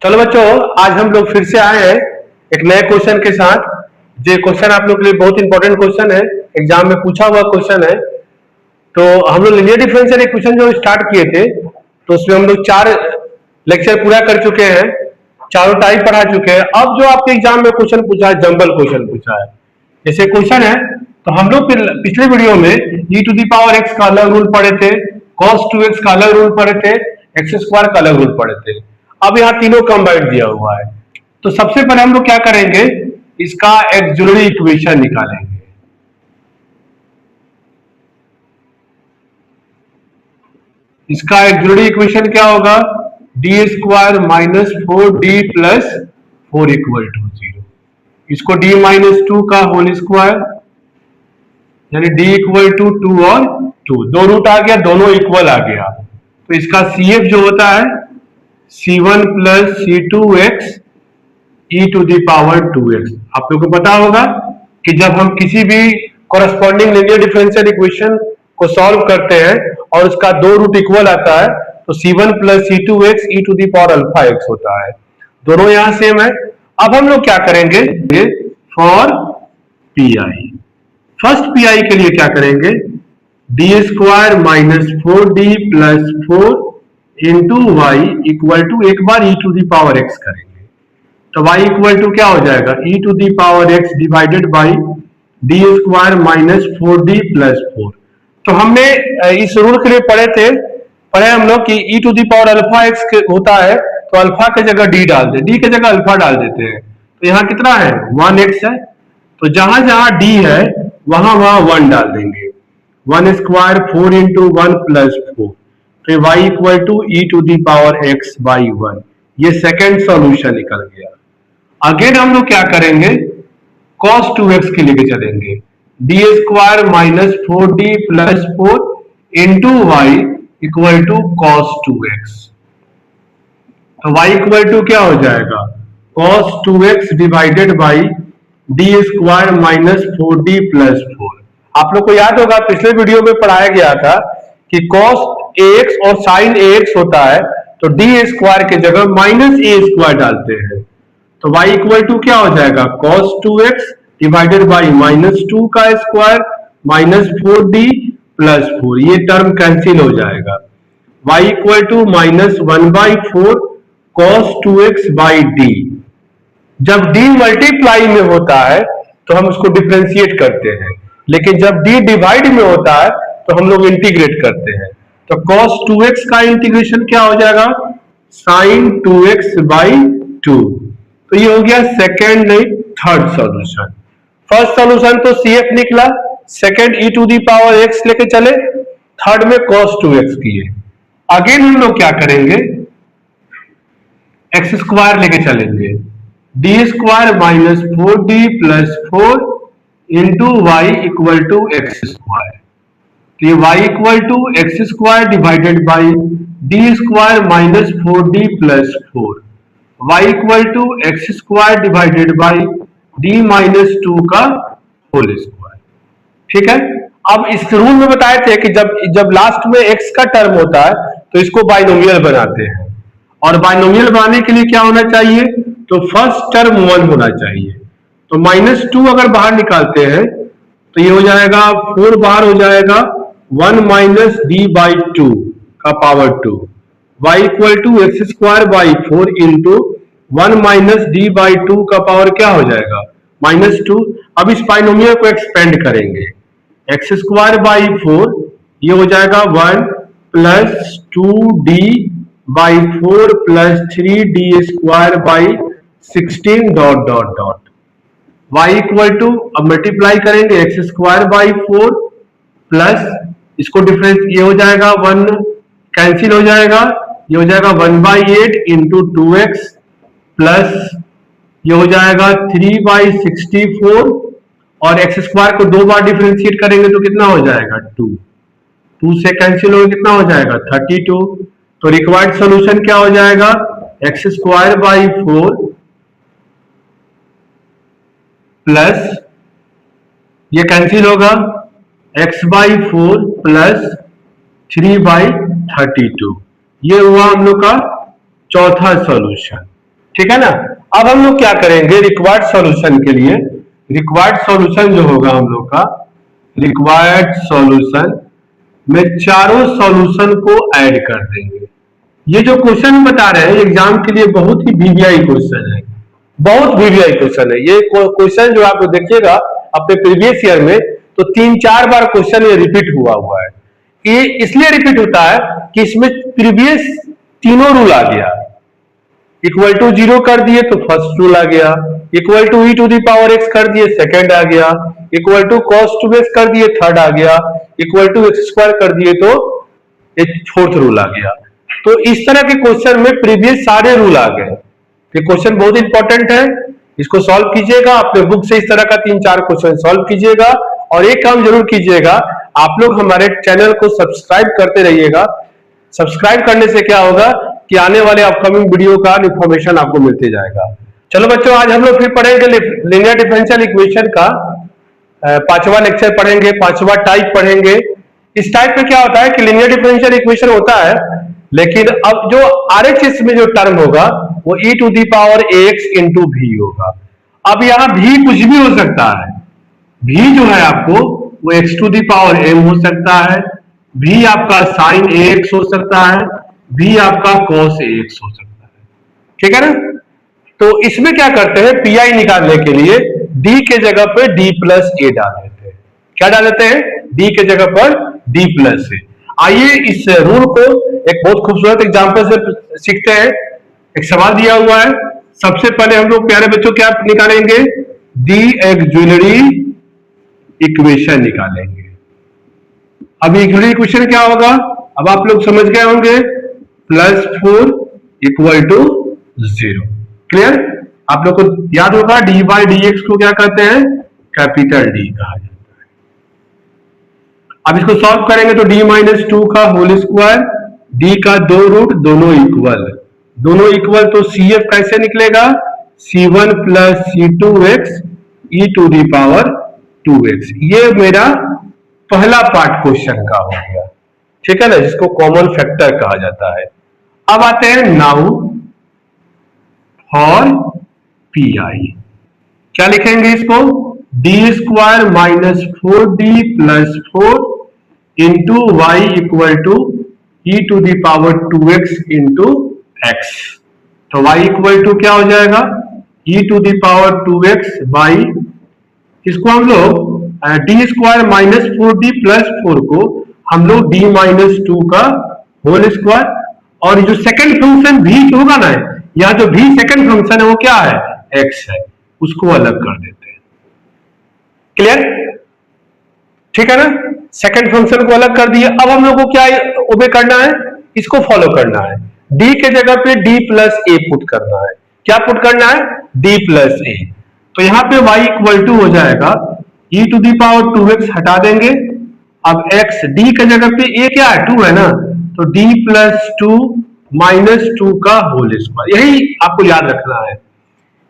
चलो बच्चों, आज हम लोग फिर से आए हैं एक नए क्वेश्चन के साथ। ये क्वेश्चन आप लोग के लिए बहुत इंपॉर्टेंट क्वेश्चन है, एग्जाम में पूछा हुआ क्वेश्चन है। तो हम लोग लीनियर डिफरेंशियल इक्वेशन जो स्टार्ट किए थे, तो उसमें हम लोग 4 लेक्चर पूरा कर चुके हैं, चारों टाइप पढ़ा चुके हैं। अब जो आपके एग्जाम में क्वेश्चन पूछा है, जंबल क्वेश्चन पूछा है। जैसे क्वेश्चन है, तो हम लोग पिछले वीडियो में e⁻x का अलग रूल पढ़े थे, cos 2x का अलग रूल पढ़े थे, x² का अलग रूल पढ़े थे। अब यहाँ तीनों कंबाइंड दिया हुआ है। तो सबसे पहले हम लोग क्या करेंगे, इसका एक्सिलरी इक्वेशन निकालेंगे। इसका एक्सिलरी इक्वेशन क्या होगा, d² minus 4d plus 4 equal to 0। इसको d-2 का होल स्क्वायर यानी d इक्वल टू 2 और 2, दो रूट आ गया, दोनों इक्वल आ गया। तो इसका CF जो होता है C1 प्लस C2x e⁻²x। आप लोग को पता होगा कि जब हम किसी भी कॉरेस्पॉन्डिंग लीनियर डिफरेंशियल इक्वेशन को सॉल्व करते हैं और उसका दो रूट इक्वल आता है, तो C1 प्लस C2x e⁻∝x होता है। दोनों यहां सेम है। अब हम लोग क्या करेंगे, फॉर PI, फर्स्ट PI के लिए क्या करेंगे, d² minus 4d plus 4 into y equal to एक बार e⁻x करेंगे, तो y इक्वल टू क्या हो जाएगा, e⁻x divided by d² minus 4d plus 4। तो हमने इस रूल के लिए पढ़े हम लोग कि e⁻∝x होता है, तो अल्फा की जगह d डाल दे, d की जगह अल्फा डाल देते हैं। तो यहाँ कितना है, 1x है, तो जहां जहां d है वहां वहां 1 डाल देंगे। 1² 4 इंटू 1 प्लस 4, तो y equal to e⁻x by 1। ये सेकेंड सॉल्यूशन निकल गया। अगेन हम लोग क्या करेंगे, cos 2x के लिए चलेंगे, d² minus 4d plus 4 into y equal to cos 2x। तो y इक्वल टू क्या हो जाएगा, cos 2x divided by d² minus 4d plus 4। आप लोग को याद होगा पिछले वीडियो में पढ़ाया गया था कि cos ax और sin ax होता है, तो d² के जगह माइनस a² डालते हैं। तो y इक्वल टू क्या हो जाएगा, cos 2x divided by minus 2 का स्क्वायर माइनस 4d प्लस 4, ये टर्म कैंसिल हो जाएगा। y equal to minus 1/4 cos 2x by d। जब d मल्टीप्लाई में होता है तो हम उसको डिफरेंशिएट करते हैं, लेकिन जब d डिवाइड में होता है तो हम लोग इंटीग्रेट करते हैं। तो cos 2x का इंटीग्रेशन क्या हो जाएगा, sin 2x बाई 2। तो ये हो गया सेकेंड नहीं थर्ड सॉल्यूशन। फर्स्ट सॉल्यूशन तो CF निकला, सेकेंड e⁻x लेके चले, थर्ड में cos 2x किए। अगेन हम लोग क्या करेंगे, x² लेके चलेंगे, d² minus 4d plus 4 into y equal to x²। तो ये y equal to x² divided by d² minus 4d plus 4, y equal to x² divided by d minus 2 का होल स्क्वायर। ठीक है। अब इस रूल में बताए थे कि जब लास्ट में x का टर्म होता है तो इसको बाइनोमियल बनाते हैं, और बाइनोमियल बनाने के लिए क्या होना चाहिए, तो फर्स्ट टर्म 1 होना चाहिए। तो -2 अगर बाहर निकालते हैं तो ये हो जाएगा 4 बाहर हो जाएगा 1 माइनस d बाई 2 का power 2, y equal to x² by 4 into 1 minus d by 2 का पावर क्या हो जाएगा, -2। अब इस बाइनोमियल को एक्सपेंड करेंगे, x² बाई 4 ये हो जाएगा 1 plus 2d by 4 plus 3d² by 16 dot dot dot, y equal to, अब मल्टीप्लाई करेंगे x² बाई 4 प्लस इसको डिफरेंस, ये हो जाएगा 1 कैंसिल हो जाएगा, ये हो जाएगा 1/8 इंटू 2x प्लस ये हो जाएगा 3/64, और x² को 2 बार डिफरेंशिएट करेंगे तो कितना हो जाएगा 2, 2 से कैंसिल हो कितना हो जाएगा 32। तो रिक्वायर्ड सॉल्यूशन क्या हो जाएगा, x² बाई 4 प्लस ये कैंसिल होगा x/4 प्लस 3/32, ये हुआ हम लोग का चौथा सॉल्यूशन। ठीक है ना। अब हम लोग क्या करेंगे रिक्वायर्ड सॉल्यूशन के लिए, रिक्वायर्ड सॉल्यूशन जो होगा हम लोग का, रिक्वायर्ड सॉल्यूशन में चारों सॉल्यूशन को ऐड कर देंगे। ये जो क्वेश्चन बता रहे हैं एग्जाम के लिए बहुत ही वीवीआई क्वेश्चन है, बहुत वीवीआई क्वेश्चन है। ये क्वेश्चन जो आप देखिएगा अपने प्रीवियस ईयर में तो 3-4 बार क्वेश्चन ये रिपीट हुआ है। ये इसलिए रिपीट होता है कि इसमें प्रीवियस तीनों रूल आ गया। इक्वल टू 0 कर दिए तो फर्स्ट रूल आ गया, equal to e to the power x कर दिए सेकंड आ गया, इक्वल टू cos 2x कर दिए थर्ड आ गया, इक्वल टू x स्क्वायर कर दिए तो एक फोर्थ रूल आ गया। तो इस तरह के क्वेश्चन में प्रीवियस सारे रूल आ गए। ये क्वेश्चन बहुत इंपॉर्टेंट है, इसको सॉल्व कीजिएगा अपने बुक से, इस तरह का 3-4 क्वेश्चन सॉल्व कीजिएगा। और एक काम जरूर कीजिएगा, आप लोग हमारे चैनल को सब्सक्राइब करते रहिएगा। सब्सक्राइब करने से क्या होगा कि आने वाले अपकमिंग वीडियो का इंफॉर्मेशन आपको मिलते जाएगा। चलो बच्चों, आज हम लोग फिर पढ़ेंगे लीनियर डिफरेंशियल इक्वेशन का 5वां लेक्चर पढ़ेंगे, 5वां टाइप पढ़ेंगे। इस टाइप में क्या होता है कि लीनियर डिफरेंशियल इक्वेशन होता है, लेकिन अब जो आरएचएस में जो टर्म होगा वो e to the power ax into v होगा। अब यहाँ v कुछ भी हो सकता है, v जो है आपको वो x to the power m हो सकता है, v आपका साइन ax हो सकता है, v आपका cos ax हो सकता है, ठीक है ना। तो इसमें क्या करते हैं, पीआई निकालने के लिए d के जगह पे d प्लस a डाल देते हैं। क्या डाल देते हैं, d के जगह पर d प्लस a। आइए इस रूल को एक बहुत खूबसूरत एग्जांपल से सीखते हैं। एक सवाल दिया हुआ है, सबसे पहले हम लोग प्यारे बच्चों क्या निकालेंगे, दी ऑक्सिलरी इक्वेशन निकालेंगे। अब ऑक्सिलरी इक्वेशन क्या होगा, अब आप लोग समझ गए होंगे, +4 इक्वल टू 0। क्लियर, आप लोग को याद होगा डी बाई डी एक्स को क्या कहते हैं, कैपिटल डी कहा जाता है। अब इसको सॉल्व करेंगे तो d-2 का होल स्क्वायर, d का 2 रूट, दोनों इक्वल तो CF कैसे निकलेगा, C1 plus C2x e to the power 2x। ये मेरा पहला पार्ट क्वेश्चन का हो गया, ठीक है ना, जिसको कॉमन फैक्टर कहा जाता है। अब आते हैं नाउ फॉर पीआई, क्या लिखेंगे इसको, d² minus 4d plus 4 into y equal to e to the power 2x into x। तो y इक्वल टू क्या हो जाएगा, e to the power 2x by, इसको हम लोग d² माइनस 4d प्लस 4 को हम लोग d-2 का होल स्क्वायर, और जो सेकंड फंक्शन v होगा ना, यहाँ जो v सेकंड फंक्शन है वो क्या है, x है, उसको अलग कर देते हैं। क्लियर, ठीक है ना, सेकंड फंक्शन को अलग कर दिए। अब हम लोग को क्या ओबे करना है, इसको फॉलो करना है, d के जगह पे d प्लस a पुट करना है। क्या पुट करना है, d प्लस a। तो यहाँ पे y इक्वल टू हो जाएगा e to the power 2x, हटा देंगे। अब x, d के जगह पे a क्या है, 2 है ना, तो d प्लस 2 माइनस 2 का होल स्क्वायर। यही आपको याद रखना है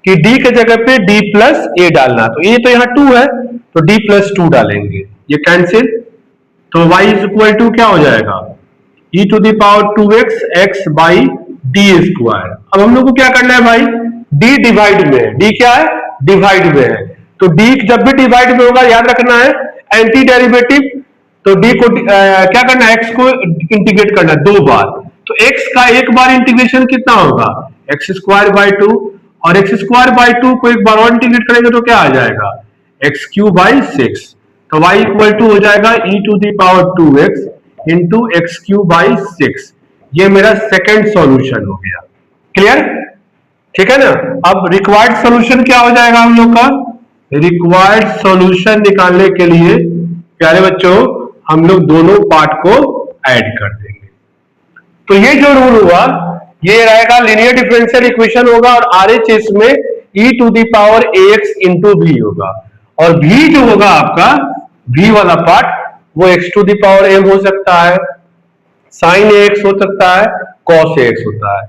कि d के जगह पे d प्लस a डालना, तो a तो यहाँ 2 है तो d प्लस 2 डालेंगे, ये कैंसिल, तो y इज इक्वल टू क्या हो जाएगा, e to the power 2x x by d square. अब हम लोग को क्या करना है भाई, d डिवाइड में है, d क्या है, डिवाइड में है, तो d जब भी डिवाइड में होगा याद रखना है एंटी डेरिवेटिव, तो d को क्या करना है, x को इंटीग्रेट करना है 2 बार, तो x का एक बार इंटीग्रेशन कितना होगा, x² बाई 2, और x² बाई 2 को एक बार और इंटीग्रेट करेंगे तो क्या आ जाएगा, x³ बाई 6। तो y इक्वल टू हो जाएगा e to the power 2x into x³ by 6। ये मेरा सेकंड सॉल्यूशन हो गया। क्लियर, ठीक है ना। अब रिक्वायर्ड सॉल्यूशन क्या हो जाएगा हम लोग का, रिक्वायर्ड सॉल्यूशन निकालने के लिए प्यारे बच्चों हम लोग दोनों पार्ट को ऐड कर देंगे। तो ये जो रूल हुआ ये रहेगा, लीनियर डिफरेंशियल इक्वेशन होगा और आरएचएस में e to the power ax into v होगा, और v जो होगा आपका v वाला पार्ट वो x to the power m हो सकता है, साइन ax हो सकता है, cos ax होता है।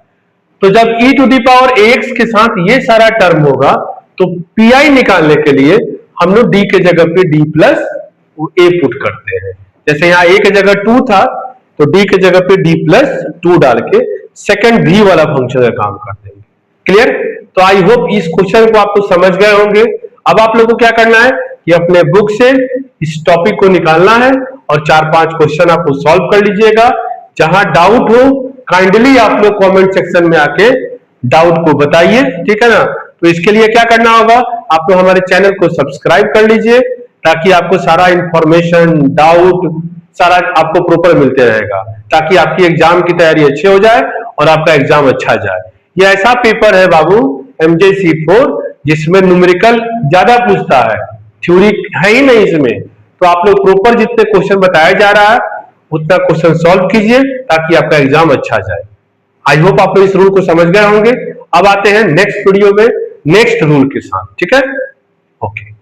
तो जब e to the power ax के साथ ये सारा टर्म होगा तो pi निकालने के लिए हम लोग d के जगह पे d प्लस a पुट करते हैं। जैसे यहाँ a के जगह 2 था तो d के जगह पे d प्लस 2 डाल के सेकंड v वाला फंक्शन का काम कर देंगे। क्लियर? तो आई होप इस क्वेश्चन को आप तो समझ गए होंगे। अब आप लोगों को क्या करना है कि अपने बुक से इस टॉपिक को निकालना है और 4-5 क्वेश्चन आपको सॉल्व कर लीजिएगा। जहां डाउट हो काइंडली आप लोग कमेंट सेक्शन में आके डाउट को बताइए, ठीक है ना? तो इसके लिए क्या करना होगा, आप लोग हमारे चैनल को सब्सक्राइब कर लीजिए ताकि आपको सारा इंफॉर्मेशन, डाउट सारा आपको प्रॉपर मिलते रहेगा, ताकि आपकी एग्जाम की तैयारी अच्छी हो जाए और आपका एग्जाम अच्छा जाए। ये ऐसा पेपर है बाबू MJC4 जिसमें न्यूमेरिकल ज्यादा पूछता है, थ्योरी है ही नहीं इसमें। तो आप लोग प्रॉपर जितने क्वेश्चन बताया जा रहा है उतना क्वेश्चन सॉल्व कीजिए ताकि आपका एग्जाम अच्छा जाए। आई होप आप लोग इस रूल को समझ गए होंगे। अब आते हैं नेक्स्ट वीडियो में नेक्स्ट रूल के साथ, ठीक है? ओके।